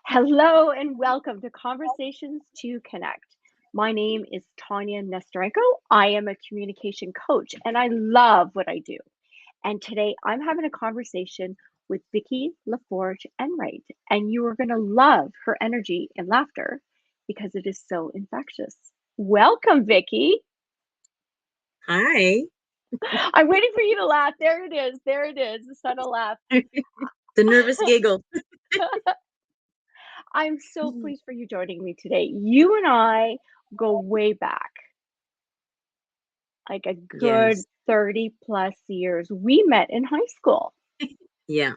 Hello and welcome to Conversations to Connect. My name is Tanya Nestorenko. I am a communication coach and I love what I do. And today I'm having a conversation with Vicky, Laforge, Enright. And you are going to love her energy and laughter because it is so infectious. Welcome, Vicky. Hi. I'm waiting for you to laugh. There it is. There it is. The subtle laugh. The nervous giggle. I'm so pleased for you joining me today. You and I go way back, like a good Yes. 30 plus years. We met in high school Yeah.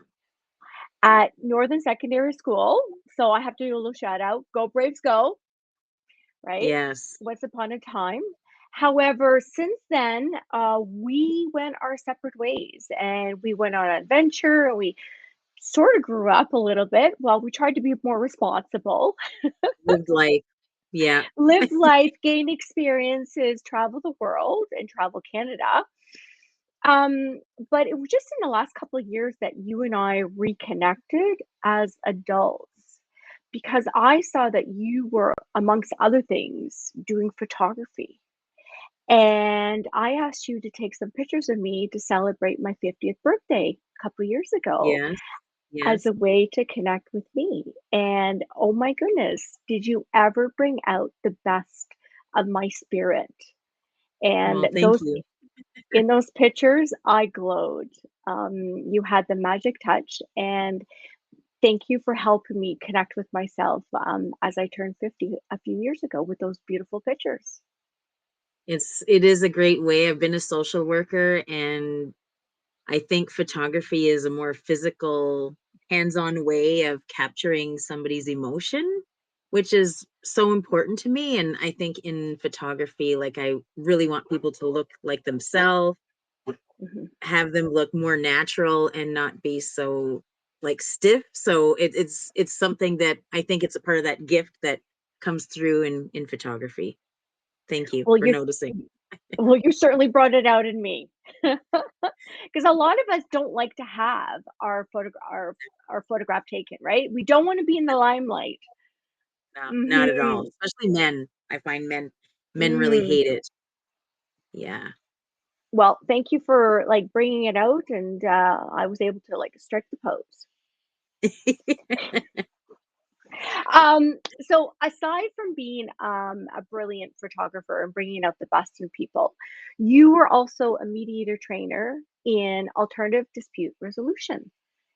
at Northern Secondary School. So I have to do a little shout out. Go Braves, go, right? Yes. Once upon a time. However, since then, we went our separate ways and we went on an adventure. We sort of grew up a little bit. Well, we tried to be more responsible, Lived life. Yeah. live life, gain experiences, travel the world, and travel Canada. Um, but it was just in the last couple of years that you and I reconnected as adults because I saw that you were, amongst other things, doing photography. And I asked you to take some pictures of me to celebrate my 50th birthday a couple of years ago Yes. as Yes. a way to connect with me. And oh my goodness, did you ever bring out the best of my spirit? And Oh, thank those you. in those pictures, I glowed. You had the magic touch, and thank you for helping me connect with myself as I turned 50 a few years ago with those beautiful pictures. It is a great way. I've been a social worker, and I think photography is a more physical, hands-on way of capturing somebody's emotion, which is so important to me. And I think in photography, like I really want people to look like themselves, Mhm. have them look more natural and not be so like stiff. So it's something that I think it's a part of that gift that comes through in photography. Thank you Well, for you noticing. you certainly brought it out in me. Because a lot of us don't like to have our photograph taken, right? We don't want to be in the limelight. No, not at all. Mhm. Especially men. I find men really Mm. hate it. Yeah. Well, thank you for, like, bringing it out, and, I was able to, like, strike the pose. So aside from being, a brilliant photographer and bringing out the best in people, you were also a mediator trainer in alternative dispute resolution.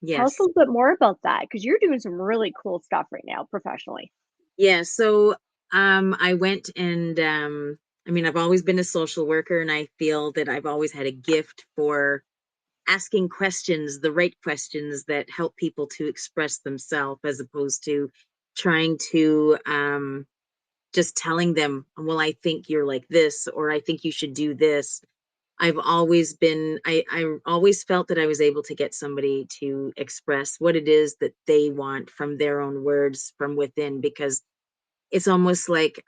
Tell us a Yes. little bit more about that, because 'cause you're doing some really cool stuff right now professionally. Yeah, so I went and I mean, I've always been a social worker, and I feel that I've always had a gift for asking questions, the right questions that help people to express themselves, as opposed to trying to just telling them, well, I think you're like this, or I think you should do this. I always felt that I was able to get somebody to express what it is that they want from their own words from within, because it's almost like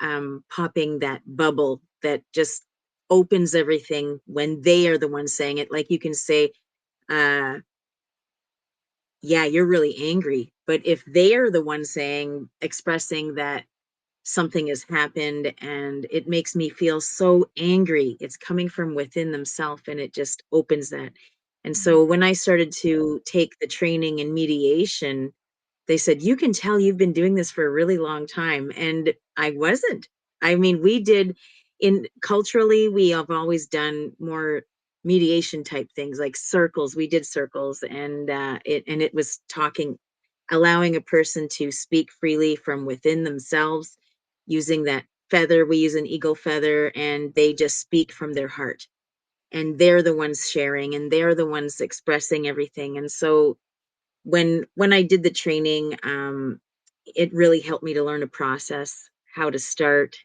popping that bubble that just opens everything when they are the ones saying it. Like you can say, uh, yeah, you're really angry. But if they are the one saying, expressing that something has happened and it makes me feel so angry, it's coming from within themselves, and it just opens that. And so Mhm. when I started to take the training in mediation, they said, you can tell you've been doing this for a really long time. And I wasn't. I mean, we did in culturally, we have always done more mediation type things like circles. We did circles, and it was talking, allowing a person to speak freely from within themselves using that feather. We use an eagle feather, and they just speak from their heart, and they're the ones sharing, and they're the ones expressing everything. And so when I did the training, it really helped me to learn a process, how to start,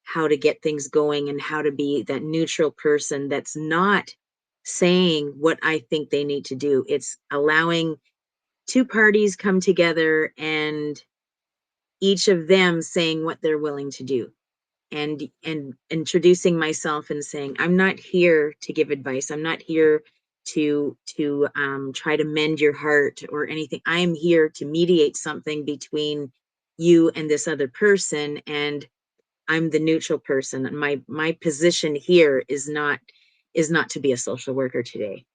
how to get things going, and how to be that neutral person that's not saying what I think they need to do. It's allowing two parties come together, and each of them saying what they're willing to do, and introducing myself and saying, I'm not here to give advice. I'm not here to try to mend your heart or anything. I am here to mediate something between you and this other person, and I'm the neutral person. And my position here is not to be a social worker today.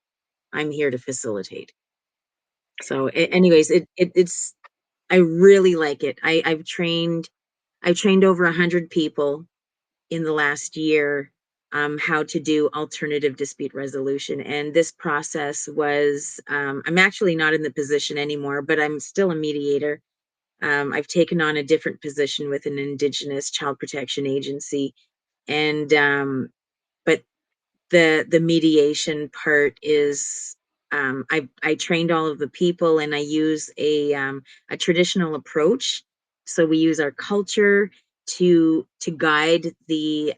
I'm here to facilitate. So, anyways, it's I really like it. I've trained over 100 people in the last year, how to do alternative dispute resolution. And this process was, I'm actually not in the position anymore, but I'm still a mediator. I've taken on a different position with an Indigenous child protection agency. And, but the mediation part is, I trained all of the people, and I use a traditional approach. So we use our culture to guide the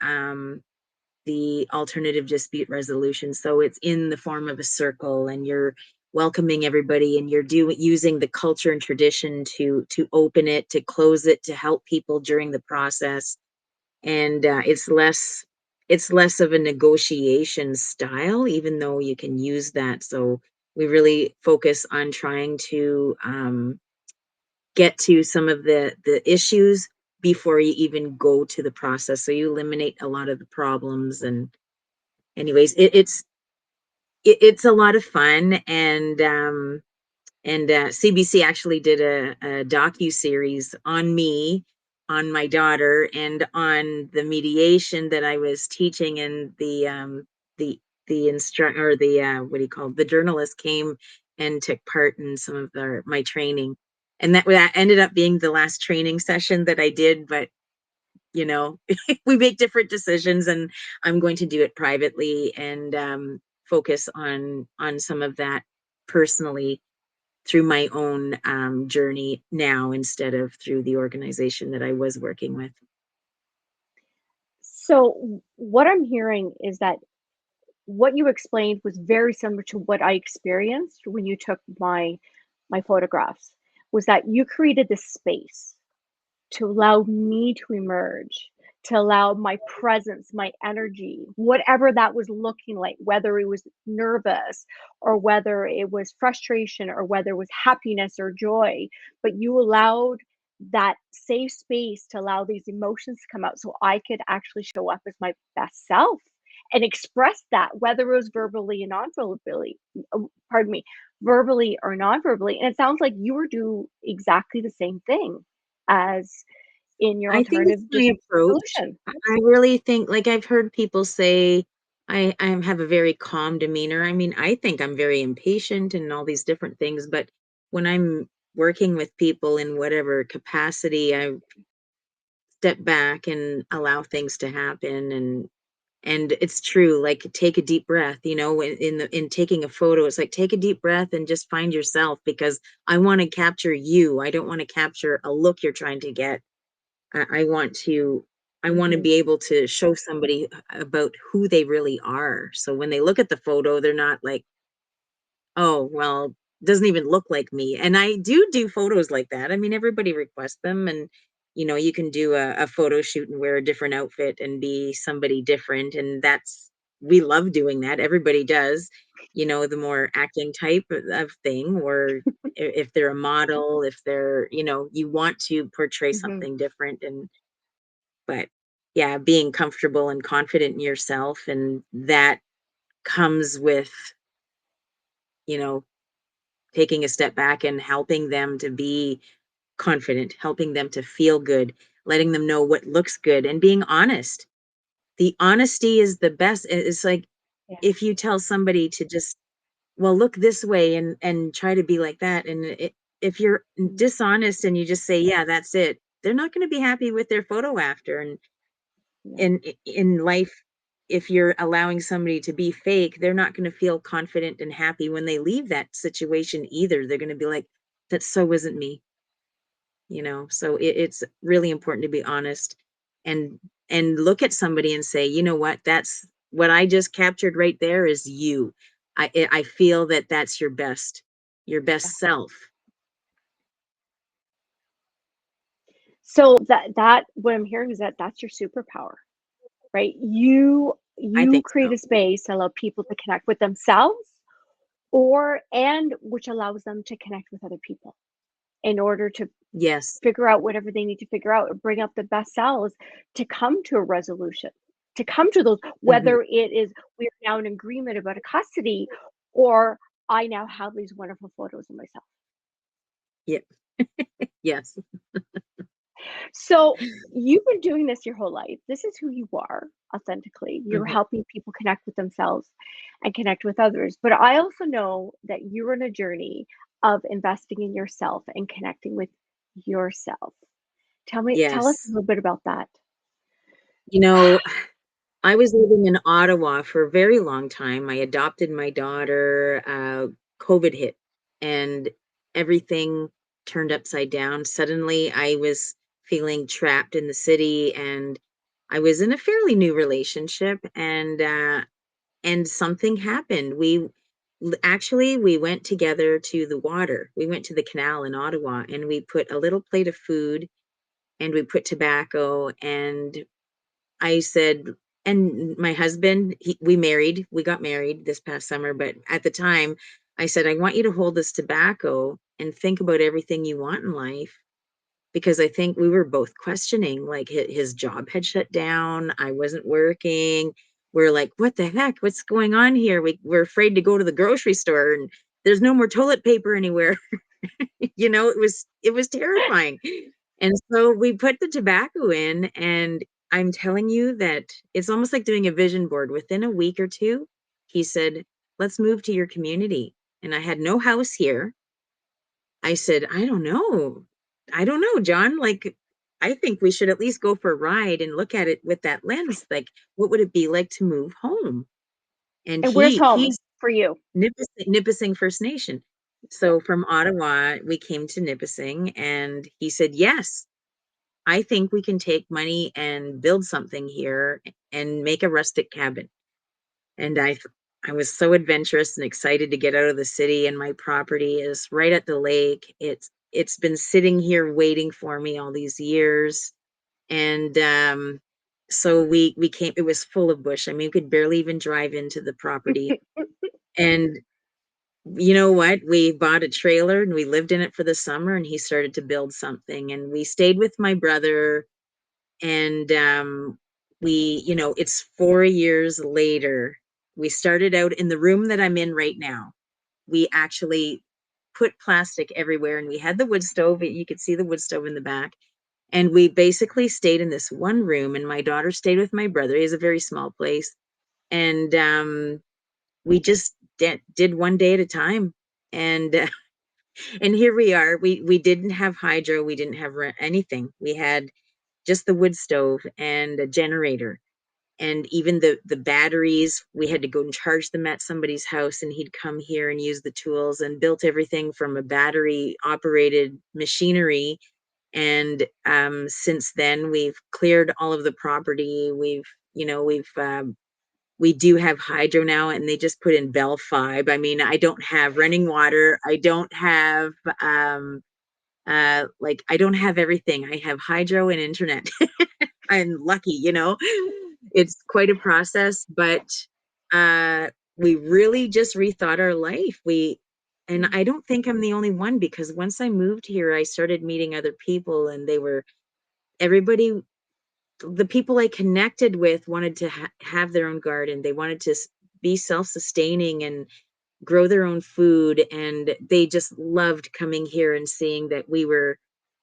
alternative dispute resolution. So it's in the form of a circle, and you're welcoming everybody, and you're using the culture and tradition to open it, to close it, to help people during the process. And it's less of a negotiation style, even though you can use that. So we really focus on trying to get to some of the issues before you even go to the process, so you eliminate a lot of the problems. And anyways, it's a lot of fun. And CBC actually did a docu-series on me, on my daughter, and on the mediation that I was teaching. And the instructor, or the what do you call it? The journalist came and took part in some of my training. And that ended up being the last training session that I did. But you know, we make different decisions, and I'm going to do it privately, and focus on some of that personally through my own journey now, instead of through the organization that I was working with. So what I'm hearing is that what you explained was very similar to what I experienced when you took my photographs, was that you created this space to allow me to emerge, to allow my presence, my energy, whatever that was looking like, whether it was nervous or whether it was frustration or whether it was happiness or joy, but you allowed that safe space to allow these emotions to come out so I could actually show up as my best self and express that, whether it was verbally and non-verbally, pardon me, verbally or non-verbally. And it sounds like you were do exactly the same thing as in your I think it's alternative my dispute approach. resolution. I really think, like, I've heard people say I have a very calm demeanor. I mean, I think I'm very impatient and all these different things, but when I'm working with people in whatever capacity, I step back and allow things to happen. And it's true, like, take a deep breath, in taking a photo. It's like, take a deep breath and just find yourself, because I want to capture you. I don't want to capture a look you're trying to get. I want to Mhm, be able to show somebody about who they really are. So when they look at the photo, they're not like, oh, well, doesn't even look like me. And I do photos like that. I mean, everybody requests them, and you can do a photo shoot and wear a different outfit and be somebody different. And we love doing that. Everybody does, the more acting type of thing, or if they're a model, if they're, you want to portray mhm. something different. And but yeah, being comfortable and confident in yourself, and that comes with, you know, taking a step back and helping them to be confident, helping them to feel good, letting them know what looks good, and being honest. The honesty is the best. It's like, Yeah, if you tell somebody to just, well, look this way, and try to be like that, and if you're mhm, dishonest and you just say, yeah, that's it, they're not going to be happy with their photo after. And yeah. in life, if you're allowing somebody to be fake, they're not going to feel confident and happy when they leave that situation either. They're going to be like, that so wasn't me. So it's really important to be honest, and look at somebody and say, you know what, that's what I just captured right there is you. I feel that that's your best self. So that what I'm hearing is that that's your superpower, right? You I you think create so. a space to allow people to connect with themselves or and which allows them to connect with other people in order to Yes. figure out whatever they need to figure out or bring up the best selves to come to a resolution, to come to those, Mhm. whether it is we're now in agreement about a custody or I now have these wonderful photos of myself. Yeah. Yes. So you've been doing this your whole life. This is who you are authentically. You're Mhm. helping people connect with themselves and connect with others. But I also know that you're on a journey of investing in yourself and connecting with yourself. Tell us a Yes. little bit about that. You know, I was living in Ottawa for a very long time. I adopted my daughter, COVID hit, and everything turned upside down. Suddenly, I was feeling trapped in the city, and I was in a fairly new relationship, and something happened. Actually, we went together to the water. We went to the canal in Ottawa, and we put a little plate of food, and we put tobacco, and I said, and my husband, we got married this past summer, but at the time I said, I want you to hold this tobacco and think about everything you want in life. Because I think we were both questioning, like his job had shut down. I wasn't working. We're like, what the heck? What's going on here? We're afraid to go to the grocery store and there's no more toilet paper anywhere. It was terrifying. And so we put the tobacco in, and I'm telling you that it's almost like doing a vision board. Within a week or two, he said, let's move to your community. And I had no house here. I said, I don't know. I don't know, John. Like, I think we should at least go for a ride and look at it with that lens. Like, what would it be like to move home? And And where's home he's for you? Nipissing First Nation. Yeah. So from Ottawa, we came to Nipissing, and he said, yes, I think we can take money and build something here and make a rustic cabin. And I was so adventurous and excited to get out of the city, and my property is right at the lake. It's been sitting here waiting for me all these years. And so we came, it was full of bush. I mean, we could barely even drive into the property. And you know what? We bought a trailer and we lived in it for the summer, and he started to build something, and we stayed with my brother. And it's 4 years later. We started out in the room that I'm in right now. We actually put plastic everywhere, and we had the wood stove. You could see the wood stove in the back. And we basically stayed in this one room, and my daughter stayed with my brother. He has a very small place. And we just did one day at a time. And and here we are. We didn't have hydro. We didn't have anything. We had just the wood stove and a generator. And even the batteries, we had to go and charge them at somebody's house, and he'd come here and use the tools, and built everything from a battery operated machinery. And since then, we've cleared all of the property. We do have hydro now, and they just put in Bell 5. I mean, I don't have running water. I don't have I don't have everything. I have hydro and internet. I'm lucky. It's quite a process, but uh we really just rethought our life. And Mm. I don't think I'm the only one, because once I moved here, I started meeting other people, and everybody, the people I connected with wanted to have their own garden. They wanted to be self-sustaining and grow their own food, and they just loved coming here and seeing that we were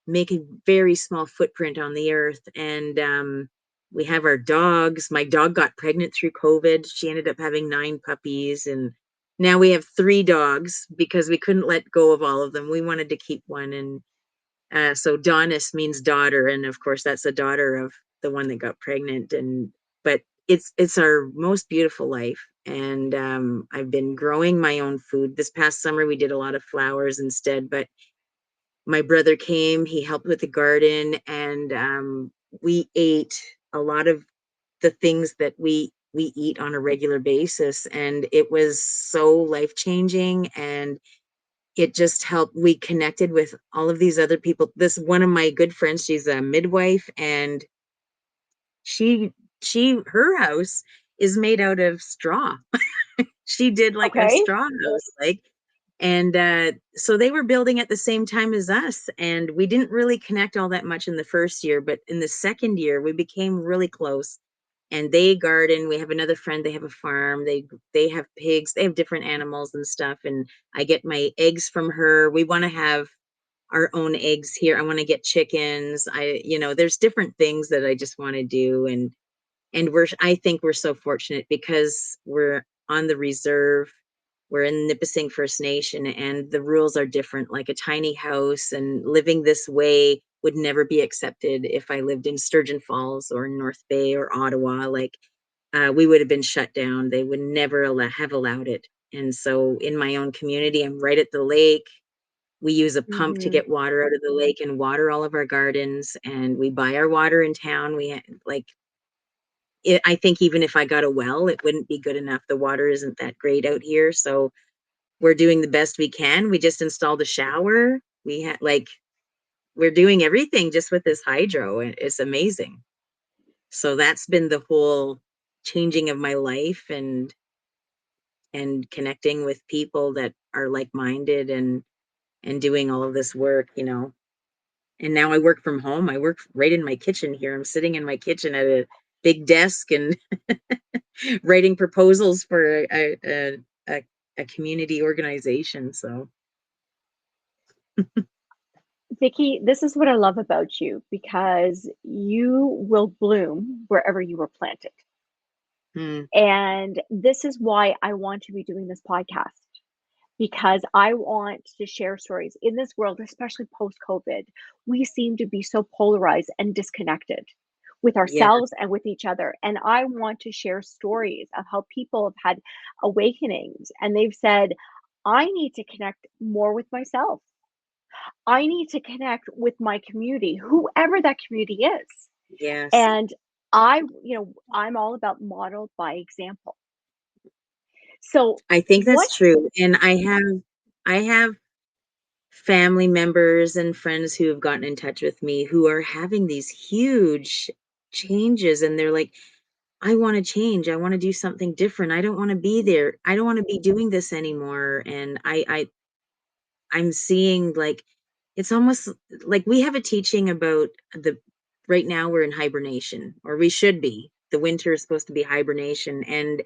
making very small footprint on the earth. And we have our dogs. My dog got pregnant through COVID. She ended up having 9 puppies, and now we have 3 dogs because we couldn't let go of all of them. We wanted to keep one. And so Donis means daughter, and of course that's a daughter of the one that got pregnant. And but it's our most beautiful life. And I've been growing my own food. This past summer we did a lot of flowers instead, but my brother came, he helped with the garden, and we ate a lot of the things that we eat on a regular basis, and it was so life changing. And it just helped. We connected with all of these other people. This one of my good friends, she's a midwife, and she her house is made out of straw. She did like a Okay. straw house, like, and so they were building at the same time as us, and we didn't really connect all that much in the first year, but in the second year we became really close. And they garden. We have another friend, they have a farm, they have pigs, they have different animals and stuff, and I get my eggs from her. We want to have our own eggs here. I want to get chickens. There's different things that I just want to do. And I think we're so fortunate because we're on the reserve. We're in Nipissing First Nation, and the rules are different. Like a tiny house and living this way would never be accepted if I lived in Sturgeon Falls or North Bay or Ottawa. Like, we would have been shut down. They would never have allowed it. And so in my own community, I'm right at the lake. We use a pump to Hmm. get water out of the lake and water all of our gardens, and we buy our water in town. I think even if I got a well, it wouldn't be good enough. The water isn't that great out here. So we're doing the best we can. We just installed a shower. We're doing everything just with this hydro, and it's amazing. So that's been the whole changing of my life, and connecting with people that are like-minded, and doing all of this work. And now I work from home. I work right in my kitchen here. I'm sitting in my kitchen at a big desk and writing proposals for a community organization. So Vicky, this is what I love about you because you will bloom wherever you were planted. hmm, And this is why I want to be doing this podcast because I want to share stories in this world, especially post COVID. We seem to be so polarized and disconnected with yeah, ourselves and with each other. And I want to share stories of how people have had awakenings and they've said, I need to connect more with myself. I need to connect with my community, whoever that community is. yes, And I'm all about model by example. So, I think what that's true. And I have family members and friends who have gotten in touch with me who are having these huge changes, and they're like, I want to change. I want to do something different. I don't want to be there. I don't want to be doing this anymore. And I'm seeing, like, it's almost like we have a teaching about the right now we're in hibernation, or we should be. The winter is supposed to be hibernation, and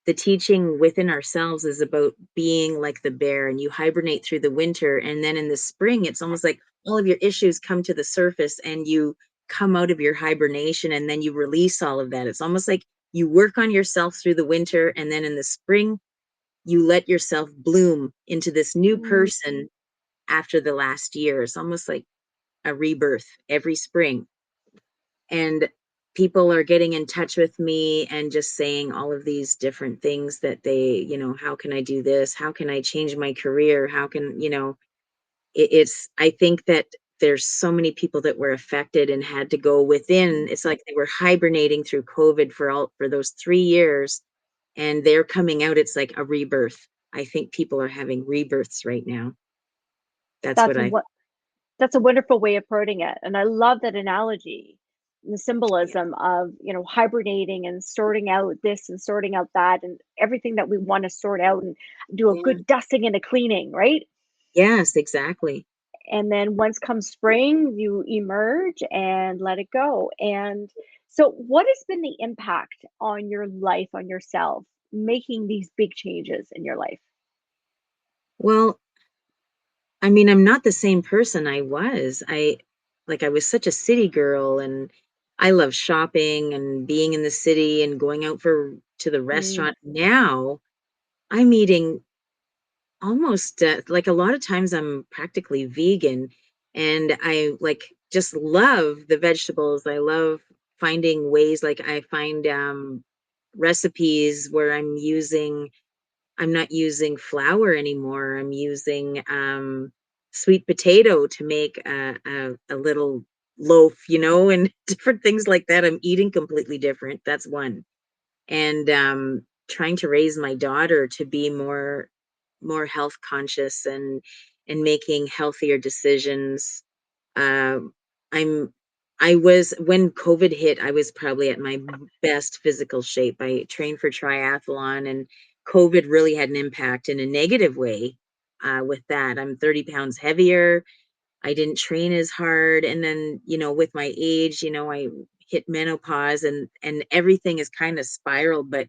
the teaching within ourselves is about being like the bear, and you hibernate through the winter, and then in the spring it's almost like all of your issues come to the surface, and you come out of your hibernation, and then you release all of that. It's almost like you work on yourself through the winter, and then in the spring you let yourself bloom into this new mm, person after the last year. It's almost like a rebirth every spring. And people are getting in touch with me and just saying all of these different things that how can I do this? How can I change my career? How can, I think that there's so many people that were affected and had to go within. mm, It's like they were hibernating through COVID for those 3 years, and they're coming out. It's like a rebirth. I think people are having rebirths right now. That's that's what I, what that's a wonderful way of putting it. And I love that analogy, the yeah. symbolism of, hibernating and sorting out this and sorting out that and everything that we want to sort out and do a Yeah. good dusting and a cleaning, right? Yes, exactly. And then once comes spring, you emerge and let it go. And so, what has been the impact on your life, on yourself, making these big changes in your life? Well, I mean, I'm not the same person I was. I was such a city girl, and I love shopping and being in the city and going out to the Mm, restaurant. Now I'm eating almost like a lot of times I'm practically vegan, and I like just love the vegetables. I love finding ways, like I find recipes where I'm not using flour anymore. I'm using sweet potato to make a little loaf, and different things like that. I'm eating completely different. That's one. And trying to raise my daughter to be more health conscious, and making healthier decisions. Um, I'm I was When COVID hit, I was probably at my best physical shape. I trained for triathlon, and COVID really had an impact in a negative way with that. I'm 30 pounds heavier. I didn't train as hard. And then, with my age, I hit menopause and everything is kind of spiraled, but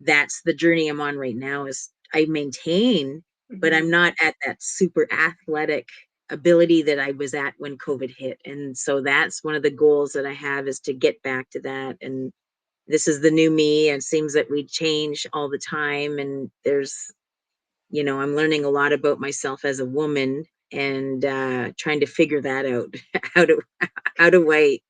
that's the journey I'm on right now is I maintain, but Mhm. I'm not at that super athletic ability that I was at when COVID hit. And so that's one of the goals that I have is to get back to that. And this is the new me. It seems that we change all the time. And I'm learning a lot about myself as a woman and trying to figure that out. how do how do I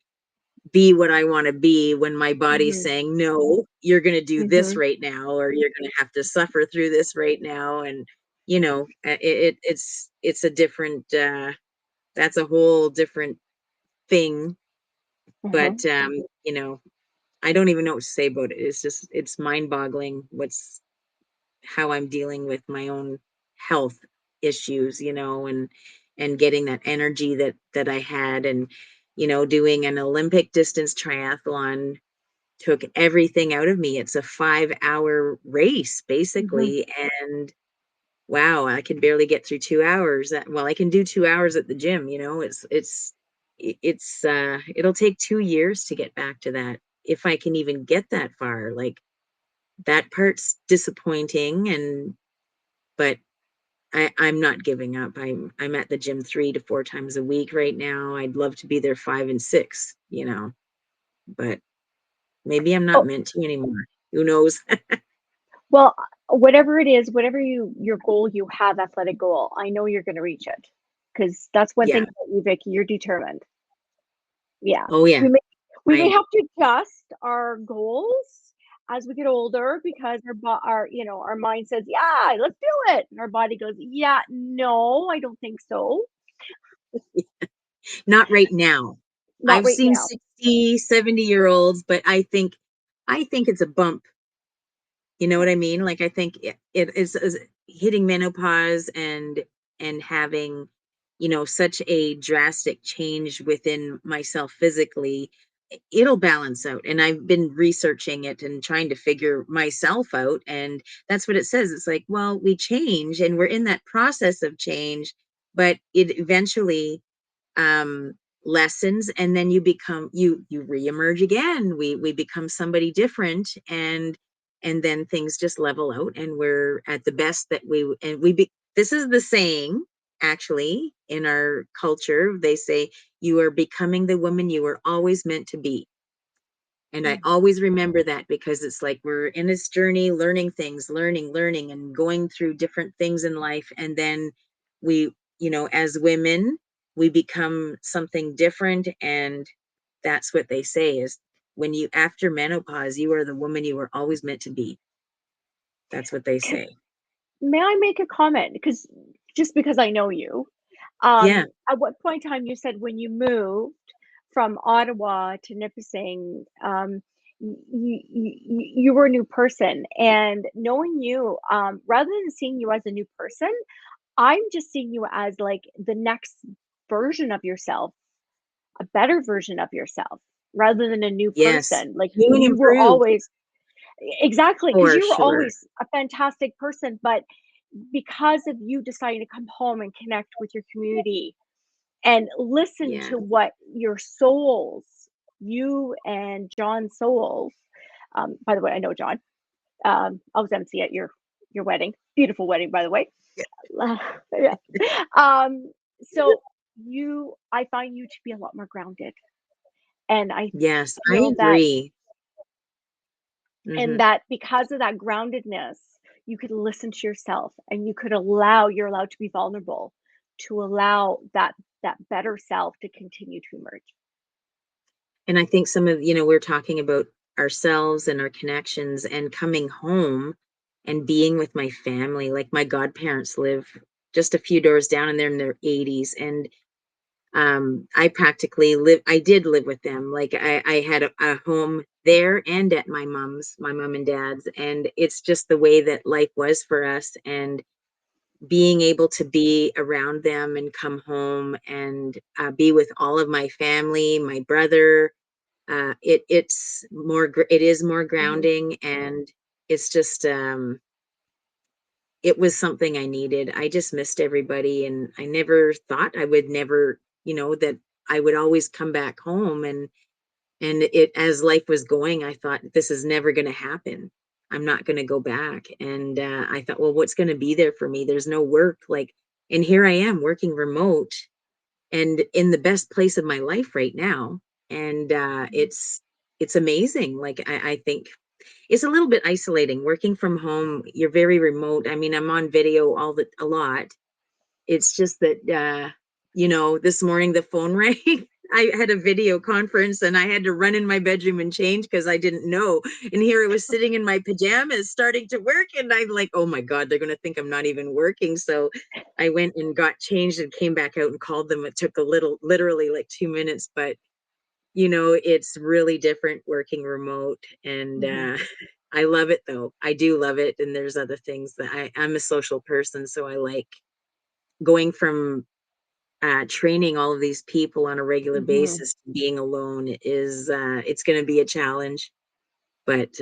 be what I want to be when my body's Mhm. saying, no, you're going to do this Mhm. right now, or you're going to have to suffer through this right now. And, it's a different, that's a whole different thing. Mhm. But, I don't even know what to say about it. It's mind boggling how I'm dealing with my own health issues, and getting that energy that I had and, doing an Olympic distance triathlon took everything out of me. It's a 5-hour race Mhm. basically. And wow, I can barely get through 2 hours. Well, I can do 2 hours at the gym, it'll take 2 years to get back to that. If I can even get that far, like that part's disappointing but I'm not giving up. I'm at the gym 3 to 4 times a week right now. I'd love to be there 5 and 6, but maybe I'm not Oh, meant to anymore. Who knows? well, whatever it is, whatever your goal you have, athletic goal, I know you're gonna reach it, because that's one thing Yeah. about you, Vicky, you're determined. Yeah. Oh yeah. We may we may I have to adjust our goals as we get older because our mind says, "Yeah, let's do it." And our body goes, "Yeah, no, I don't think so. Not right now. Not I've right seen now." 60, 70-year-olds, but I think it's a bump. You know Yeah. what I mean? Like I think it is hitting menopause and having, such a drastic change within myself physically. It'll balance out. And I've been researching it and trying to figure myself out. And that's what it says. It's like, well, we change and we're in that process of change, but it eventually um lessons, and then you reemerge again. We become somebody different, and then things just level out and we're at the best that this is the saying, actually, in our culture. They say you are becoming the woman you were always meant to be. And I Mm. always remember that because it's like we're in this journey, learning things, learning, and going through different things in life. And then as women, we become something different. And that's what they say is after menopause, you are the woman you were always meant to be. That's what they Can say. May I make a comment? Because just because I know you, Yeah. at what point in time you said when you moved from Ottawa to Nipissing, you were a new person, and knowing you, rather than seeing you as a new person, I'm just seeing you as like the next version of yourself, a better version of yourself, rather than a new Yes. person. Like New and you were improved. always exactly, because For you were sure. always a fantastic person, but because of you deciding to come home and connect with your community and listen Yeah. to what your souls, you and John's souls, by the way, I know John. I was MC at your wedding. Beautiful wedding, by the way. Yeah. Um, so I find you to be a lot more grounded, and I Yes, I feel that agree. and Hmm. that because of that groundedness, you could listen to yourself and you're allowed to be vulnerable, to allow that better self to continue to emerge. And I think we're talking about ourselves and our connections and coming home and being with my family. Like my godparents live just a few doors down and they're in their 80s. And I did live with them. Like I had a home there and at my mom and dad's. And it's just the way that life was for us. And being able to be around them and come home and be with all of my family, my brother, it is more Mhm. grounding, and it's just it was something I needed. I just missed everybody, and I never thought I would never, that I would always come back home. And it, as life was going, I thought, this is never going to happen. I'm not going to go back. And I thought, well, what's going to be there for me? There's no work. Like, and here I am working remote and in the best place of my life right now. And it's amazing. Like, I think it's a little bit isolating working from home. You're very remote. I mean, I'm on video a lot. It's just that, this morning the phone rang. I had a video conference and I had to run in my bedroom and change because I didn't know. And here I was sitting in my pajamas starting to work. And I'm like, oh my God, they're going to think I'm not even working. So I went and got changed and came back out and called them. It took literally like 2 minutes, but it's really different working remote. And Mhm. I love it though. I do love it. And there's other things that I'm a social person. So I like going from training all of these people on a regular Mhm. basis to being alone is it's going to be a challenge, but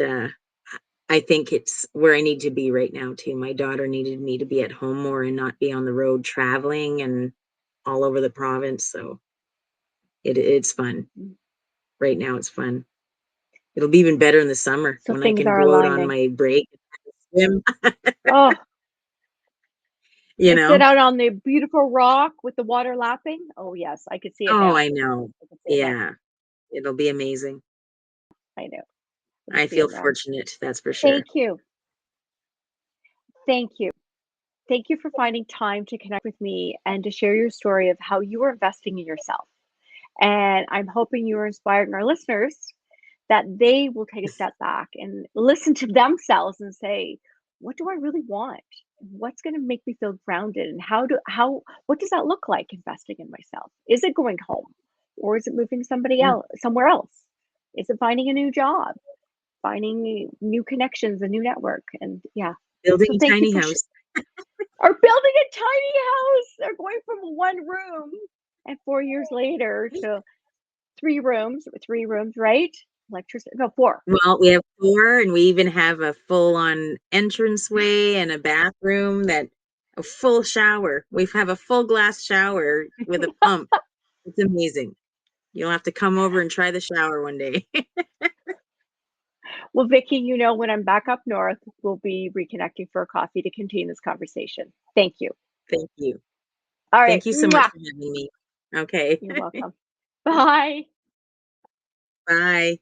I think it's where I need to be right now too. My daughter needed me to be at home more and not be on the road traveling and all over the province. So it's fun Mhm. right now. It's fun. It'll be even better in the summer So when I things can are go out on aligning. my break and swim. Oh, you and sit know. out on the beautiful rock with the water lapping. Oh, yes, I could see it Oh, now. I know. I can see it now. Yeah, it'll be amazing. I know. I can I see it feel now. fortunate, that's for sure. Thank you. Thank you. Thank you for finding time to connect with me and to share your story of how you are investing in yourself. And I'm hoping you are inspiring our listeners that they will take a step back and listen to themselves and say, what do I really want? What's going to make me feel grounded? And what does that look like investing in myself? Is it going home or is it moving somebody Yeah. else somewhere else? Is it finding a new job, finding new connections, a new network? And yeah, Building so a thank you tiny for house. or building a tiny house. They're going from one room and 4 years later to three rooms, right? Electricity, no, four. Well, we have 4, and we even have a full-on entranceway and a bathroom a full shower. We have a full glass shower with a pump. It's amazing. You'll have to come over and try the shower one day. Well, Vicky, when I'm back up north, we'll be reconnecting for a coffee to continue this conversation. Thank you. Thank you. All right. Thank you so much Mwah. for having me. Okay. You're welcome. Bye. Bye.